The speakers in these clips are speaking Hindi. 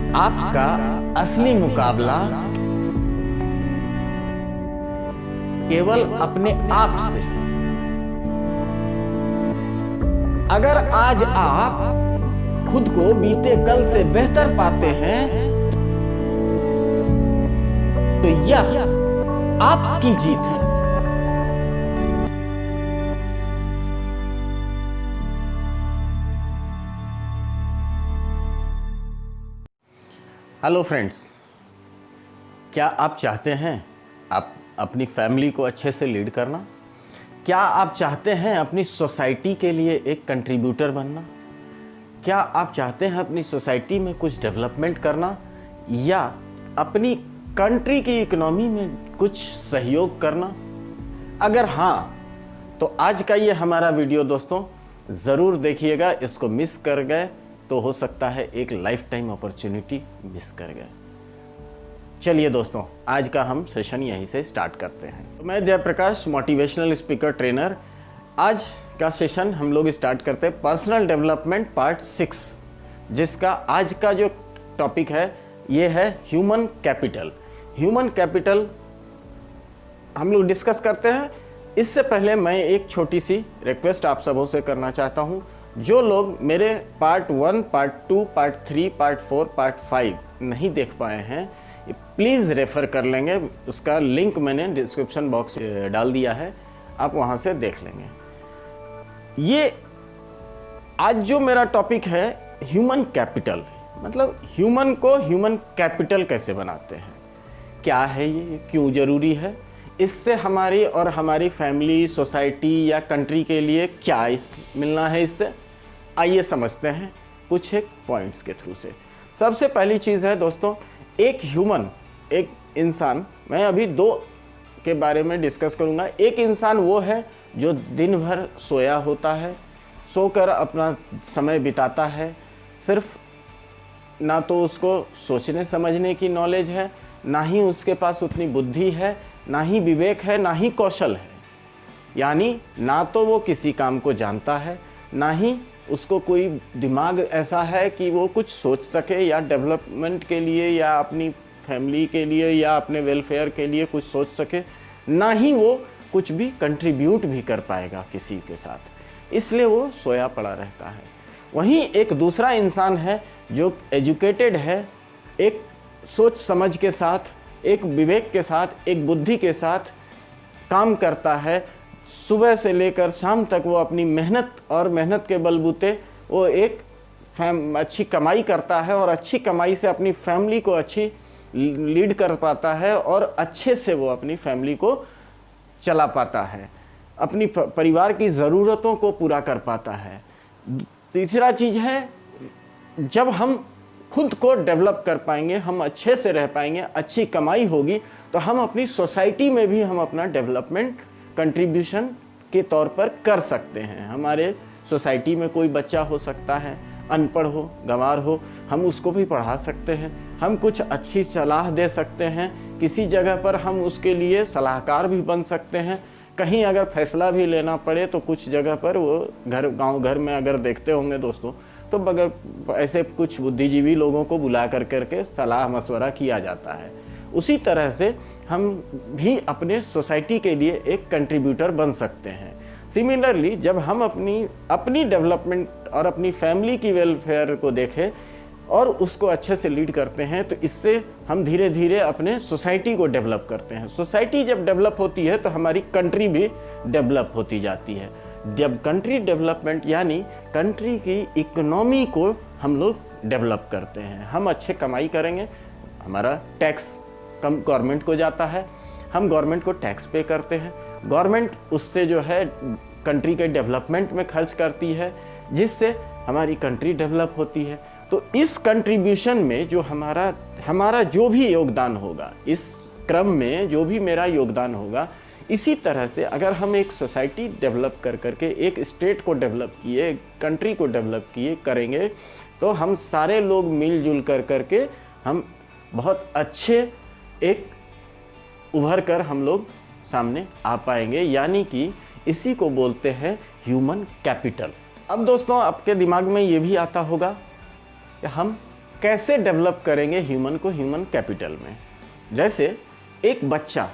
आपका असली मुकाबला केवल अपने आप से। अगर आज आप खुद को बीते कल से बेहतर पाते हैं तो यह आपकी जीत है। हेलो फ्रेंड्स, क्या आप चाहते हैं आप अपनी फैमिली को अच्छे से लीड करना? क्या आप चाहते हैं अपनी सोसाइटी के लिए एक कंट्रीब्यूटर बनना? क्या आप चाहते हैं अपनी सोसाइटी में कुछ डेवलपमेंट करना या अपनी कंट्री की इकोनॉमी में कुछ सहयोग करना? अगर हाँ, तो आज का ये हमारा वीडियो दोस्तों ज़रूर देखिएगा। इसको मिस कर गए तो हो सकता है एक लाइफ टाइम अपॉर्चुनिटी मिस कर गए। चलिए दोस्तों, आज का हम सेशन यहीं से स्टार्ट करते हैं। तो मैं जयप्रकाश, मोटिवेशनल स्पीकर ट्रेनर। आज का सेशन हम लोग स्टार्ट करते हैं पर्सनल डेवलपमेंट पार्ट 6, जिसका आज का जो टॉपिक है ये है ह्यूमन कैपिटल। ह्यूमन कैपिटल हम लोग डिस्कस करते हैं। इससे पहले मैं एक छोटी सी रिक्वेस्ट आप सबों से करना चाहता हूँ। जो लोग मेरे part 1, part 2, part 3, part 4, part 5 नहीं देख पाए हैं, प्लीज़ रेफ़र कर लेंगे। उसका लिंक मैंने डिस्क्रिप्शन बॉक्स में डाल दिया है, आप वहाँ से देख लेंगे। ये आज जो मेरा टॉपिक है ह्यूमन कैपिटल, मतलब ह्यूमन को ह्यूमन कैपिटल कैसे बनाते हैं, क्या है ये, क्यों ज़रूरी है, इससे हमारी और हमारी फैमिली, सोसाइटी या कंट्री के लिए क्या मिलना है इससे, आइए समझते हैं कुछ एक पॉइंट्स के थ्रू से। सबसे पहली चीज़ है दोस्तों, एक ह्यूमन, एक इंसान, मैं अभी 2 के बारे में डिस्कस करूँगा। एक इंसान वो है जो दिन भर सोया होता है, सोकर अपना समय बिताता है, सिर्फ ना तो उसको सोचने समझने की नॉलेज है, ना ही उसके पास उतनी बुद्धि है, ना ही विवेक है, ना ही कौशल है। यानी ना तो वो किसी काम को जानता है, ना ही उसको कोई दिमाग ऐसा है कि वो कुछ सोच सके या डेवलपमेंट के लिए या अपनी फैमिली के लिए या अपने वेलफेयर के लिए कुछ सोच सके, ना ही वो कुछ भी कंट्रीब्यूट भी कर पाएगा किसी के साथ, इसलिए वो सोया पड़ा रहता है। वहीं एक दूसरा इंसान है जो एजुकेटेड है, एक सोच समझ के साथ, एक विवेक के साथ, एक बुद्धि के साथ काम करता है। सुबह से लेकर शाम तक वो अपनी मेहनत और मेहनत के बलबूते वो एक अच्छी कमाई करता है और अच्छी कमाई से अपनी फैमिली को अच्छी लीड कर पाता है और अच्छे से वो अपनी फैमिली को चला पाता है, अपनी परिवार की ज़रूरतों को पूरा कर पाता है। तीसरा चीज़ है, जब हम खुद को डेवलप कर पाएंगे, हम अच्छे से रह पाएंगे, अच्छी कमाई होगी, तो हम अपनी सोसाइटी में भी हम अपना डेवलपमेंट कंट्रीब्यूशन के तौर पर कर सकते हैं। हमारे सोसाइटी में कोई बच्चा हो सकता है, अनपढ़ हो, गंवार हो, हम उसको भी पढ़ा सकते हैं, हम कुछ अच्छी सलाह दे सकते हैं, किसी जगह पर हम उसके लिए सलाहकार भी बन सकते हैं। कहीं अगर फैसला भी लेना पड़े तो कुछ जगह पर वो गांव घर में अगर देखते होंगे दोस्तों, तो बगैर ऐसे कुछ बुद्धिजीवी लोगों को बुला करके सलाह मशवरा किया जाता है। उसी तरह से हम भी अपने सोसाइटी के लिए एक कंट्रीब्यूटर बन सकते हैं। सिमिलरली, जब हम अपनी डेवलपमेंट और अपनी फैमिली की वेलफेयर को देखें और उसको अच्छे से लीड करते हैं, तो इससे हम धीरे धीरे अपने सोसाइटी को डेवलप करते हैं। सोसाइटी जब डेवलप होती है तो हमारी कंट्री भी डेवलप होती जाती है। जब कंट्री डेवलपमेंट यानी कंट्री की इकोनॉमी को हम लोग डेवलप करते हैं, हम अच्छे कमाई करेंगे, हमारा टैक्स कम गवर्नमेंट को जाता है, हम गवर्नमेंट को टैक्स पे करते हैं, गवर्नमेंट उससे जो है कंट्री के डेवलपमेंट में खर्च करती है, जिससे हमारी कंट्री डेवलप होती है। तो इस कंट्रीब्यूशन में जो हमारा जो भी योगदान होगा, इस क्रम में जो भी मेरा योगदान होगा, इसी तरह से अगर हम एक सोसाइटी डेवलप करके एक स्टेट को डेवलप किए, एक कंट्री को डेवलप करेंगे, तो हम सारे लोग मिलजुल करके हम बहुत अच्छे एक उभर कर हम लोग सामने आ पाएंगे। यानी कि इसी को बोलते हैं ह्यूमन कैपिटल। अब दोस्तों, आपके दिमाग में ये भी आता होगा कि हम कैसे डेवलप करेंगे ह्यूमन को ह्यूमन कैपिटल में। जैसे एक बच्चा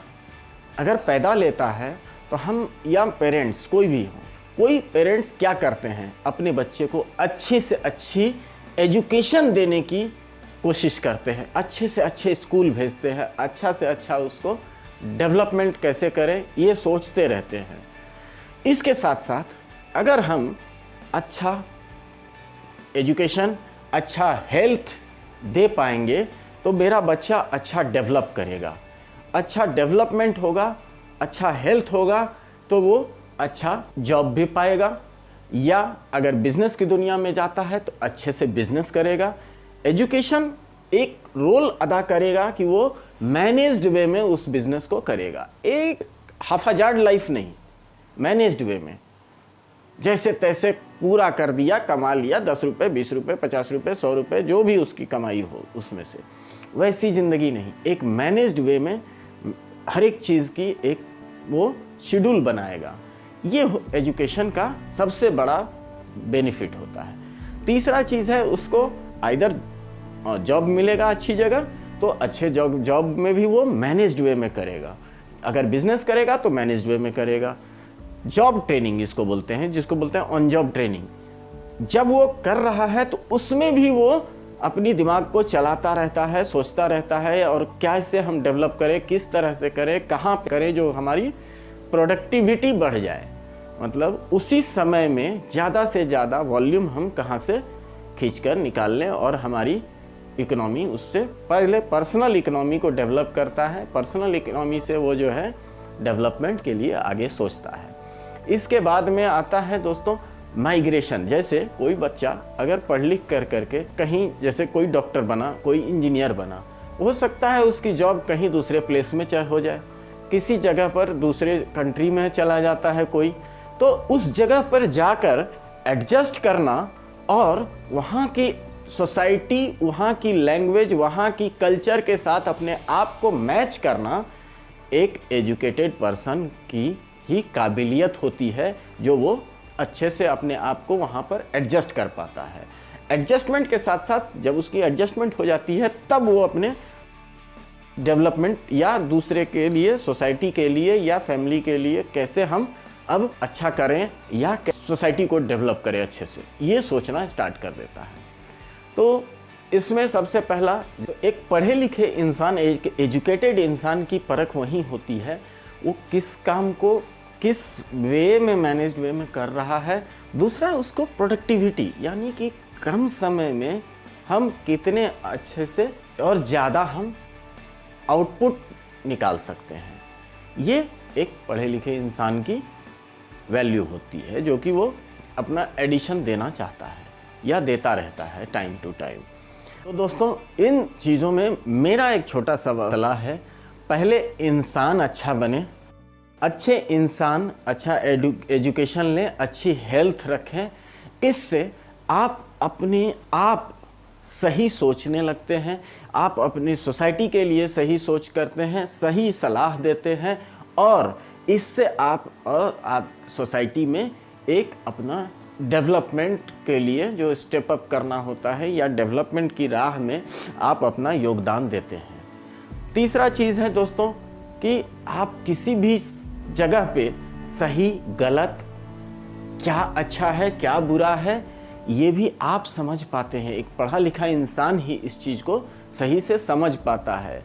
अगर पैदा लेता है तो हम या पेरेंट्स कोई भी हो, कोई पेरेंट्स क्या करते हैं, अपने बच्चे को अच्छी से अच्छी एजुकेशन देने की कोशिश करते हैं, अच्छे से अच्छे स्कूल भेजते हैं, अच्छा से अच्छा उसको डेवलपमेंट कैसे करें ये सोचते रहते हैं। इसके साथ साथ अगर हम अच्छा एजुकेशन, अच्छा हेल्थ दे पाएंगे तो मेरा बच्चा अच्छा डेवलप करेगा, अच्छा डेवलपमेंट होगा, अच्छा हेल्थ होगा तो वो अच्छा जॉब भी पाएगा, या अगर बिजनेस की दुनिया में जाता है तो अच्छे से बिजनेस करेगा। एजुकेशन एक रोल अदा करेगा कि वो मैनेज्ड वे में उस बिजनेस को करेगा, एक हाफाजार्ड लाइफ नहीं, मैनेज्ड वे में जैसे तैसे पूरा कर दिया, कमा लिया 10 रुपये 20 रुपये 50 रुपये 100 रुपये जो भी उसकी कमाई हो उसमें से, वैसी ज़िंदगी नहीं, एक मैनेज्ड वे में हर एक चीज़ की एक वो शेड्यूल बनाएगा। ये एजुकेशन का सबसे बड़ा बेनिफिट होता है। तीसरा चीज़ है उसको आइदर जॉब मिलेगा अच्छी जगह तो अच्छे जॉब में भी वो मैनेज्ड वे में करेगा, अगर बिजनेस करेगा तो मैनेज्ड वे में करेगा। जॉब ट्रेनिंग इसको बोलते हैं, जिसको बोलते हैं ऑन जॉब ट्रेनिंग। जब वो कर रहा है तो उसमें भी वो अपनी दिमाग को चलाता रहता है, सोचता रहता है और क्या इससे हम डेवलप करें, किस तरह से करें, कहाँ करें जो हमारी प्रोडक्टिविटी बढ़ जाए, मतलब उसी समय में ज़्यादा से ज़्यादा वॉल्यूम हम कहाँ से खींच कर निकाल लें और हमारी इकोनॉमी उससे पहले पर्सनल इकोनॉमी को डेवलप करता है, पर्सनल इकोनॉमी से वो जो है डेवलपमेंट के लिए आगे सोचता है। इसके बाद में आता है दोस्तों माइग्रेशन। जैसे कोई बच्चा अगर पढ़ लिख कर करके कहीं, जैसे कोई डॉक्टर बना, कोई इंजीनियर बना, हो सकता है उसकी जॉब कहीं दूसरे प्लेस में चाहे हो जाए, किसी जगह पर दूसरे कंट्री में चला जाता है कोई, तो उस जगह पर जाकर एडजस्ट करना और वहाँ की सोसाइटी, वहाँ की लैंग्वेज, वहाँ की कल्चर के साथ अपने आप को मैच करना एक एजुकेटेड पर्सन की ही काबिलियत होती है, जो वो अच्छे से अपने आप को वहाँ पर एडजस्ट कर पाता है। एडजस्टमेंट के साथ साथ जब उसकी एडजस्टमेंट हो जाती है तब वो अपने डेवलपमेंट या दूसरे के लिए, सोसाइटी के लिए या फैमिली के लिए कैसे हम अब अच्छा करें या सोसाइटी को डेवलप करें अच्छे से, ये सोचना स्टार्ट कर देता है। तो इसमें सबसे पहला एक पढ़े लिखे इंसान, एक एजुकेटेड इंसान की परख वहीं होती है, वो किस काम को किस वे में, मैनेज्ड वे में कर रहा है। दूसरा उसको प्रोडक्टिविटी, यानी कि कम समय में हम कितने अच्छे से और ज़्यादा हम आउटपुट निकाल सकते हैं। ये एक पढ़े लिखे इंसान की वैल्यू होती है, जो कि वो अपना एडिशन देना चाहता है या देता रहता है टाइम टू टाइम। तो दोस्तों इन चीज़ों में मेरा एक छोटा सा सलाह है, पहले इंसान अच्छा बने, अच्छे इंसान अच्छा एजुकेशन लें, अच्छी हेल्थ रखें, इससे आप अपने आप सही सोचने लगते हैं, आप अपनी सोसाइटी के लिए सही सोच करते हैं, सही सलाह देते हैं और इससे आप सोसाइटी में एक अपना डेवलपमेंट के लिए जो स्टेप अप करना होता है या डेवलपमेंट की राह में आप अपना योगदान देते हैं। तीसरा चीज़ है दोस्तों कि आप किसी भी जगह पे सही गलत, क्या अच्छा है क्या बुरा है, ये भी आप समझ पाते हैं। एक पढ़ा लिखा इंसान ही इस चीज़ को सही से समझ पाता है।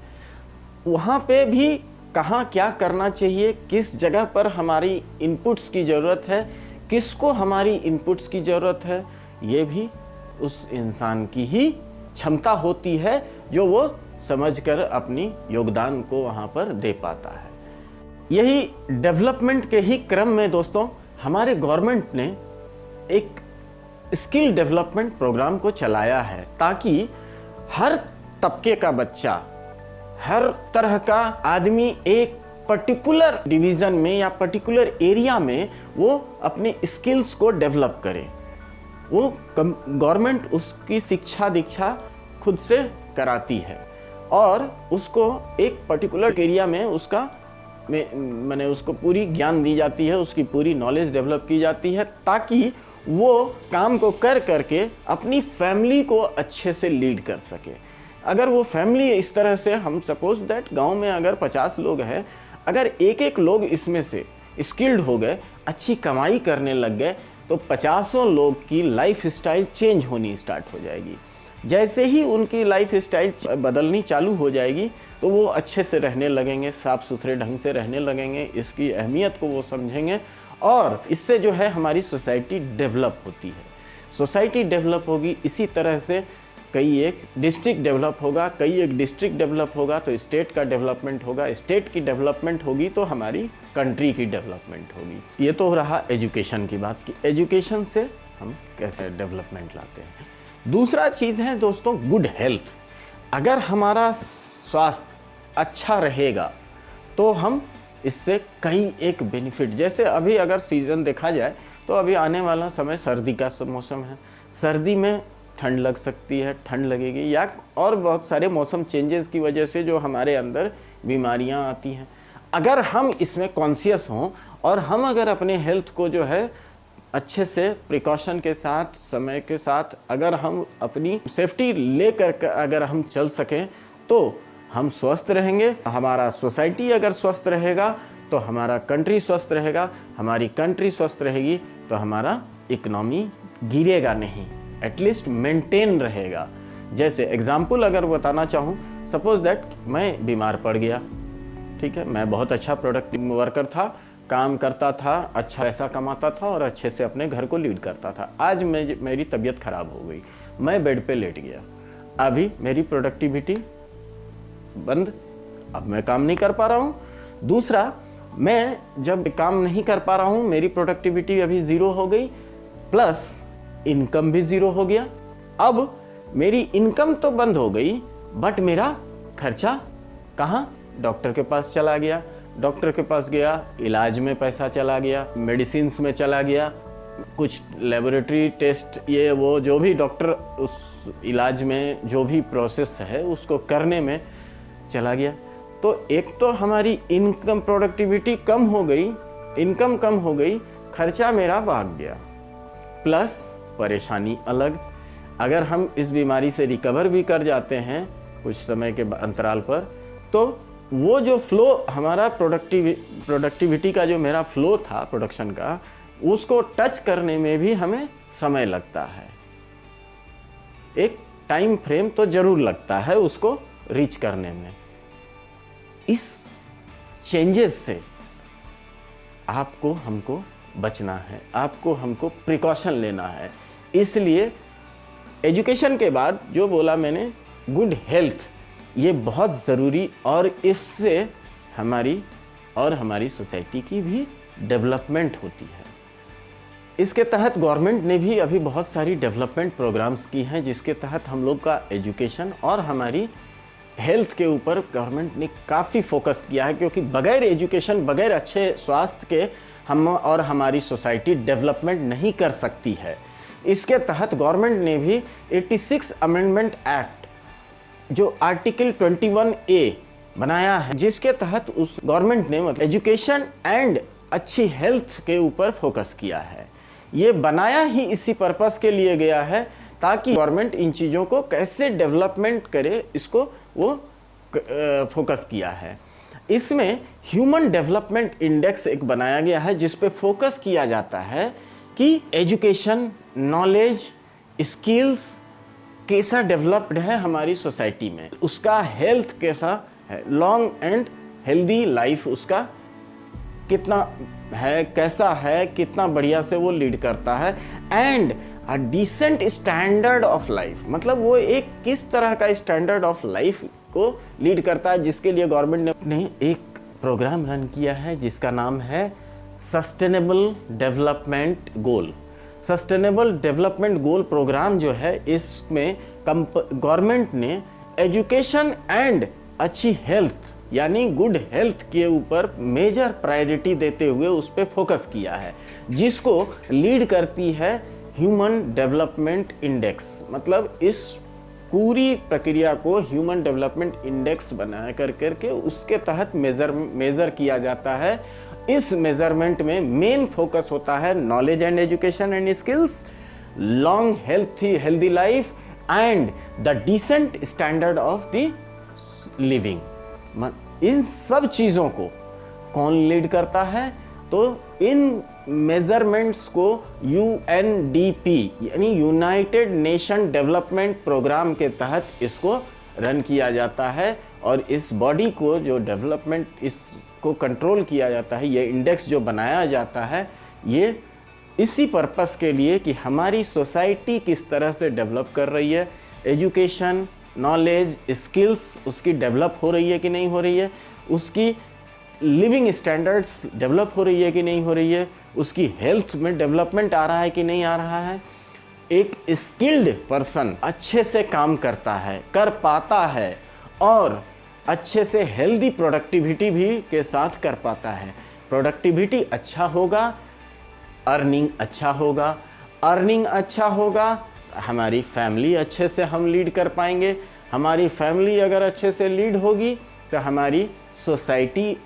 वहाँ पे भी कहाँ क्या करना चाहिए, किस जगह पर हमारी इनपुट्स की ज़रूरत है, किसको हमारी इनपुट्स की ज़रूरत है, ये भी उस इंसान की ही क्षमता होती है, जो वो समझकर अपनी योगदान को वहाँ पर दे पाता है। यही डेवलपमेंट के ही क्रम में दोस्तों हमारे गवर्नमेंट ने एक स्किल डेवलपमेंट प्रोग्राम को चलाया है, ताकि हर तबके का बच्चा, हर तरह का आदमी एक पर्टिकुलर डिवीज़न में या पर्टिकुलर एरिया में वो अपने स्किल्स को डेवलप करे। वो गवर्नमेंट उसकी शिक्षा दीक्षा खुद से कराती है और उसको एक पर्टिकुलर एरिया में उसका में मैंने उसको पूरी ज्ञान दी जाती है, उसकी पूरी नॉलेज डेवलप की जाती है, ताकि वो काम को कर करके अपनी फैमिली को अच्छे से लीड कर सके। अगर वो फैमिली इस तरह से, हम सपोज दैट गांव में अगर 50 लोग हैं, अगर एक एक लोग इसमें से स्किल्ड हो गए, अच्छी कमाई करने लग गए, तो 50 लोग की लाइफ स्टाइल चेंज होनी स्टार्ट हो जाएगी। जैसे ही उनकी लाइफ स्टाइल बदलनी चालू हो जाएगी तो वो अच्छे से रहने लगेंगे, साफ़ सुथरे ढंग से रहने लगेंगे, इसकी अहमियत को वो समझेंगे, और इससे जो है हमारी सोसाइटी डेवलप होती है। सोसाइटी डेवलप होगी, इसी तरह से कई एक डिस्ट्रिक्ट डेवलप होगा, कई एक डिस्ट्रिक्ट डेवलप होगा तो स्टेट का डेवलपमेंट होगा, स्टेट की डेवलपमेंट होगी तो हमारी कंट्री की डेवलपमेंट होगी। ये तो रहा एजुकेशन की बात की, एजुकेशन से हम कैसे डेवलपमेंट लाते हैं। दूसरा चीज़ है दोस्तों गुड हेल्थ। अगर हमारा स्वास्थ्य अच्छा रहेगा तो हम इससे कई एक बेनिफिट, जैसे अभी अगर सीज़न देखा जाए तो अभी आने वाला समय सर्दी का मौसम है, सर्दी में ठंड लग सकती है, ठंड लगेगी, या और बहुत सारे मौसम चेंजेस की वजह से जो हमारे अंदर बीमारियां आती हैं। अगर हम इसमें कॉन्शियस हों और हम अगर अपने हेल्थ को जो है अच्छे से प्रिकॉशन के साथ, समय के साथ अगर हम अपनी सेफ्टी लेकर अगर हम चल सकें तो हम स्वस्थ रहेंगे। हमारा सोसाइटी अगर स्वस्थ रहेगा तो हमारा कंट्री स्वस्थ रहेगा, हमारी कंट्री स्वस्थ रहेगी तो हमारा इकोनॉमी गिरेगा नहीं, एटलीस्ट मेंटेन रहेगा। जैसे एग्जाम्पल अगर बताना चाहूँ, सपोज दैट मैं बीमार पड़ गया, ठीक है, मैं बहुत अच्छा प्रोडक्टिव वर्कर था, काम करता था, अच्छा पैसा कमाता था और अच्छे से अपने घर को लीड करता था। आज मेरी तबीयत खराब हो गई, मैं बेड पे लेट गया, अभी मेरी प्रोडक्टिविटी बंद, अब मैं काम नहीं कर पा रहा हूँ। दूसरा, मैं जब काम नहीं कर पा रहा हूँ, मेरी प्रोडक्टिविटी अभी ज़ीरो हो गई, प्लस इनकम भी ज़ीरो हो गया। अब मेरी इनकम तो बंद हो गई, बट मेरा खर्चा कहाँ? डॉक्टर के पास चला गया, डॉक्टर के पास गया, इलाज में पैसा चला गया, मेडिसिन्स में चला गया, कुछ लेबोरेटरी टेस्ट, ये वो जो भी डॉक्टर उस इलाज में जो भी प्रोसेस है उसको करने में चला गया। तो एक तो हमारी इनकम प्रोडक्टिविटी कम हो गई, इनकम कम हो गई, खर्चा मेरा भाग गया, प्लस परेशानी अलग। अगर हम इस बीमारी से रिकवर भी कर जाते हैं कुछ समय के अंतराल पर, तो वो जो फ्लो हमारा प्रोडक्टिविटी का जो मेरा फ्लो था प्रोडक्शन का, उसको टच करने में भी हमें समय लगता है, एक टाइम फ्रेम तो जरूर लगता है उसको रीच करने में। इस चेंजेस से आपको हमको बचना है, आपको हमको प्रिकॉशन लेना है। इसलिए एजुकेशन के बाद जो बोला मैंने, गुड हेल्थ, ये बहुत ज़रूरी, और इससे हमारी और हमारी सोसाइटी की भी डेवलपमेंट होती है। इसके तहत गवर्नमेंट ने भी अभी बहुत सारी डेवलपमेंट प्रोग्राम्स की हैं, जिसके तहत हम लोग का एजुकेशन और हमारी हेल्थ के ऊपर गवर्नमेंट ने काफ़ी फोकस किया है, क्योंकि बगैर एजुकेशन, बगैर अच्छे स्वास्थ्य के हम और हमारी सोसाइटी डेवलपमेंट नहीं कर सकती है। इसके तहत गवर्नमेंट ने भी 86 अमेंडमेंट एक्ट, जो आर्टिकल 21A बनाया है, जिसके तहत उस गवर्नमेंट ने मतलब एजुकेशन एंड अच्छी हेल्थ के ऊपर फोकस किया है। ये बनाया ही इसी पर्पस के लिए गया है, ताकि गवर्नमेंट इन चीज़ों को कैसे डेवलपमेंट करे, इसको वो फोकस किया है। इसमें ह्यूमन डेवलपमेंट इंडेक्स एक बनाया गया है, जिस पे फोकस किया जाता है कि एजुकेशन, नॉलेज, स्किल्स कैसा डेवलप्ड है हमारी सोसाइटी में, उसका हेल्थ कैसा है, लॉन्ग एंड हेल्दी लाइफ उसका कितना है, कैसा है, कितना बढ़िया से वो लीड करता है, and a decent standard of life, मतलब वो एक किस तरह का स्टैंडर्ड ऑफ लाइफ को लीड करता है, जिसके लिए गवर्नमेंट ने एक प्रोग्राम रन किया है जिसका नाम है sustainable development goal. Sustainable development goal programme जो है, इसमें गवर्नमेंट ने एजुकेशन एंड अच्छी हेल्थ यानी गुड हेल्थ के ऊपर मेजर प्रायोरिटी देते हुए उस पर फोकस किया है, जिसको लीड करती है ह्यूमन डेवलपमेंट इंडेक्स। मतलब इस पूरी प्रक्रिया को ह्यूमन डेवलपमेंट इंडेक्स बना करके उसके तहत मेज़र किया जाता है। इस मेज़रमेंट में मेन फोकस होता है knowledge and education and skills, long healthy life and the decent standard of the living. इन सब चीज़ों को कौन लीड करता है? तो इन मेजरमेंट्स को UNDP यानी यूनाइटेड नेशन डेवलपमेंट प्रोग्राम के तहत इसको रन किया जाता है। और इस बॉडी को जो डेवलपमेंट इसको कंट्रोल किया जाता है, ये इंडेक्स जो बनाया जाता है, ये इसी पर्पस के लिए कि हमारी सोसाइटी किस तरह से डेवलप कर रही है, एजुकेशन, नॉलेज, स्किल्स उसकी डेवलप हो रही है कि नहीं हो रही है, उसकी लिविंग स्टैंडर्ड्स डेवलप हो रही है कि नहीं हो रही है, उसकी हेल्थ में डेवलपमेंट आ रहा है कि नहीं आ रहा है। एक स्किल्ड पर्सन अच्छे से काम करता है, कर पाता है और अच्छे से हेल्दी प्रोडक्टिविटी भी के साथ कर पाता है। प्रोडक्टिविटी अच्छा होगा, अर्निंग अच्छा होगा, अर्निंग अच्छा होगा, हमारी फैमिली अच्छे से हम लीड कर पाएंगे। हमारी फैमिली अगर अच्छे से लीड होगी तो हमारी सोसाइटी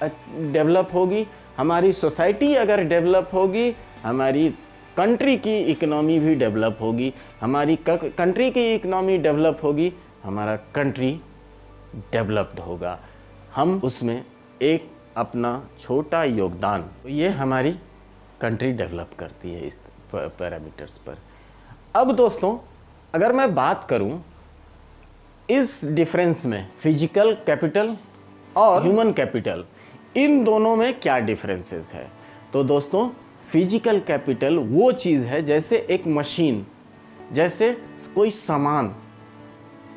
डेवलप होगी, हमारी सोसाइटी अगर डेवलप होगी हमारी कंट्री की इकोनॉमी भी डेवलप होगी, हमारी कंट्री की इकोनॉमी डेवलप होगी, हमारा कंट्री डेवलप्ड होगा, हम उसमें एक अपना छोटा योगदान, तो ये हमारी कंट्री डेवलप करती है इस पैरामीटर्स पर। अब दोस्तों अगर मैं बात करूं इस डिफरेंस में फिजिकल कैपिटल और ह्यूमन कैपिटल, इन दोनों में क्या डिफरेंसेस है, तो दोस्तों फिजिकल कैपिटल वो चीज़ है जैसे एक मशीन, जैसे कोई सामान,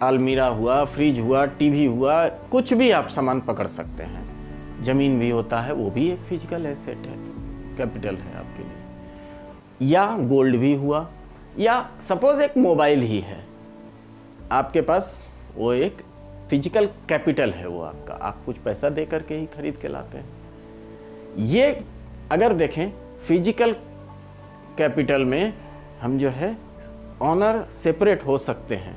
अलमीरा हुआ, फ्रिज हुआ, टीवी हुआ, कुछ भी आप सामान पकड़ सकते हैं। ज़मीन भी होता है, वो भी एक फिजिकल एसेट है, कैपिटल है आपके लिए। या गोल्ड भी हुआ, या सपोज एक मोबाइल ही है आपके पास, वो एक फिजिकल कैपिटल है, वो आपका, आप कुछ पैसा दे करके ही खरीद के लाते हैं। ये अगर देखें फिजिकल कैपिटल में हम जो है ऑनर सेपरेट हो सकते हैं,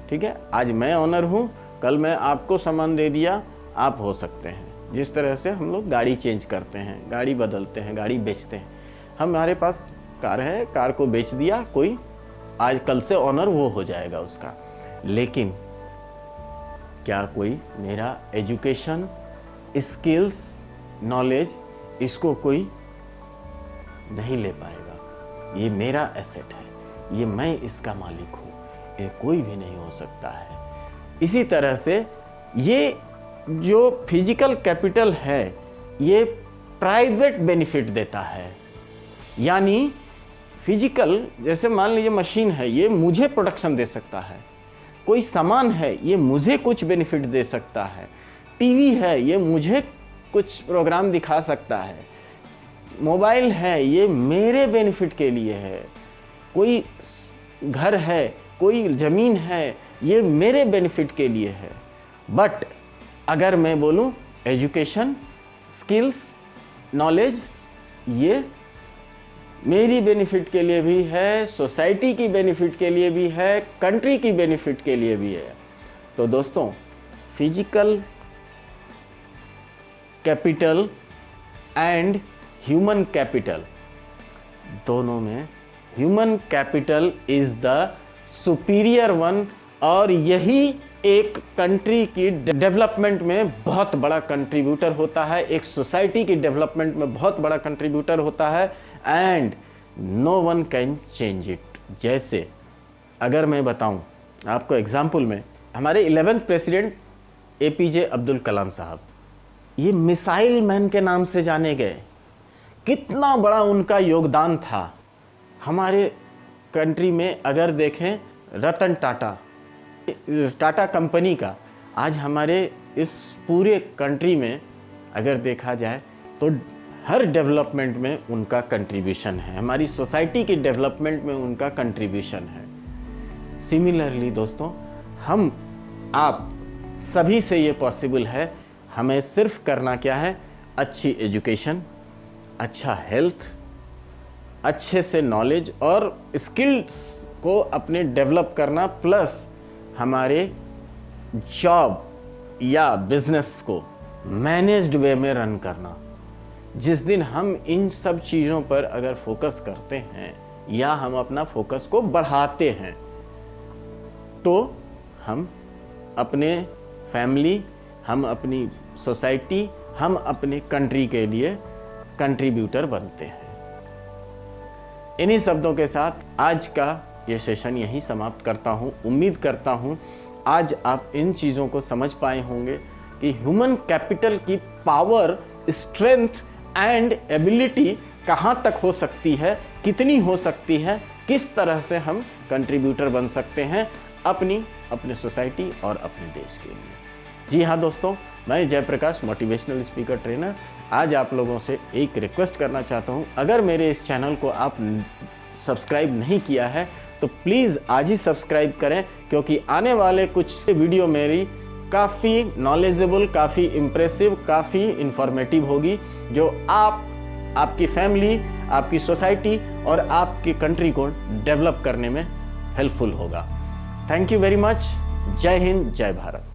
ठीक है। आज मैं ऑनर हूँ, कल मैं आपको सामान दे दिया, आप हो सकते हैं। जिस तरह से हम लोग गाड़ी चेंज करते हैं, गाड़ी बदलते हैं, गाड़ी बेचते हैं, हमारे पास कार है, कार को बेच दिया कोई, आज कल से ऑनर वो हो जाएगा उसका। लेकिन क्या कोई मेरा एजुकेशन, स्किल्स, नॉलेज, इसको कोई नहीं ले पाएगा। ये मेरा एसेट है, ये मैं इसका मालिक हूँ, ये कोई भी नहीं हो सकता है। इसी तरह से ये जो फिजिकल कैपिटल है ये प्राइवेट बेनिफिट देता है। यानी फिजिकल, जैसे मान लीजिए मशीन है, ये मुझे प्रोडक्शन दे सकता है, कोई सामान है ये मुझे कुछ बेनिफिट दे सकता है, टीवी है ये मुझे कुछ प्रोग्राम दिखा सकता है, मोबाइल है ये मेरे बेनिफिट के लिए है, कोई घर है, कोई ज़मीन है, ये मेरे बेनिफिट के लिए है। बट अगर मैं बोलूँ एजुकेशन, स्किल्स, नॉलेज, ये मेरी बेनिफिट के लिए भी है, सोसाइटी की बेनिफिट के लिए भी है, कंट्री की बेनिफिट के लिए भी है। तो दोस्तों physical capital and human capital, दोनों में human capital is the superior one, और यही एक कंट्री की डेवलपमेंट में बहुत बड़ा कंट्रीब्यूटर होता है, एक सोसाइटी की डेवलपमेंट में बहुत बड़ा कंट्रीब्यूटर होता है। And no one can change it. जैसे अगर मैं बताऊं आपको एग्जाम्पल में, हमारे 11th president APJ Abdul Kalam साहब, ये मिसाइल मैन के नाम से जाने गए। कितना बड़ा उनका योगदान था हमारे कंट्री में। अगर देखें रतन टाटा कंपनी का, आज हमारे इस पूरे कंट्री में अगर देखा जाए तो हर डेवलपमेंट में उनका कंट्रीब्यूशन है, हमारी सोसाइटी की डेवलपमेंट में उनका कंट्रीब्यूशन है। सिमिलरली दोस्तों हम आप सभी से ये पॉसिबल है, हमें सिर्फ करना क्या है, अच्छी एजुकेशन, अच्छा हेल्थ, अच्छे से नॉलेज और स्किल्स को अपने डेवलप करना, प्लस हमारे जॉब या बिजनेस को मैनेज्ड वे में रन करना। जिस दिन हम इन सब चीज़ों पर अगर फोकस करते हैं या हम अपना फोकस को बढ़ाते हैं तो हम अपने फैमिली, हम अपनी सोसाइटी, हम अपने कंट्री के लिए कंट्रीब्यूटर बनते हैं। इन्हीं शब्दों के साथ आज का ये सेशन यहीं समाप्त करता हूँ। उम्मीद करता हूँ आज आप इन चीज़ों को समझ पाए होंगे कि ह्यूमन कैपिटल की पावर, स्ट्रेंथ एंड एबिलिटी कहाँ तक हो सकती है, कितनी हो सकती है, किस तरह से हम कंट्रीब्यूटर बन सकते हैं अपनी सोसाइटी और अपने देश के लिए। जी हाँ दोस्तों, मैं जयप्रकाश, मोटिवेशनल स्पीकर ट्रेनर, आज आप लोगों से एक रिक्वेस्ट करना चाहता हूँ। अगर मेरे इस चैनल को आप सब्सक्राइब नहीं किया है तो प्लीज़ आज ही सब्सक्राइब करें, क्योंकि आने वाले कुछ वीडियो मेरी काफ़ी नॉलेजेबल, काफ़ी इम्प्रेसिव, काफ़ी इंफॉर्मेटिव होगी, जो आपकी फैमिली, आपकी सोसाइटी और आपकी कंट्री को डेवलप करने में हेल्पफुल होगा। Thank you very much. जय हिंद, जय भारत।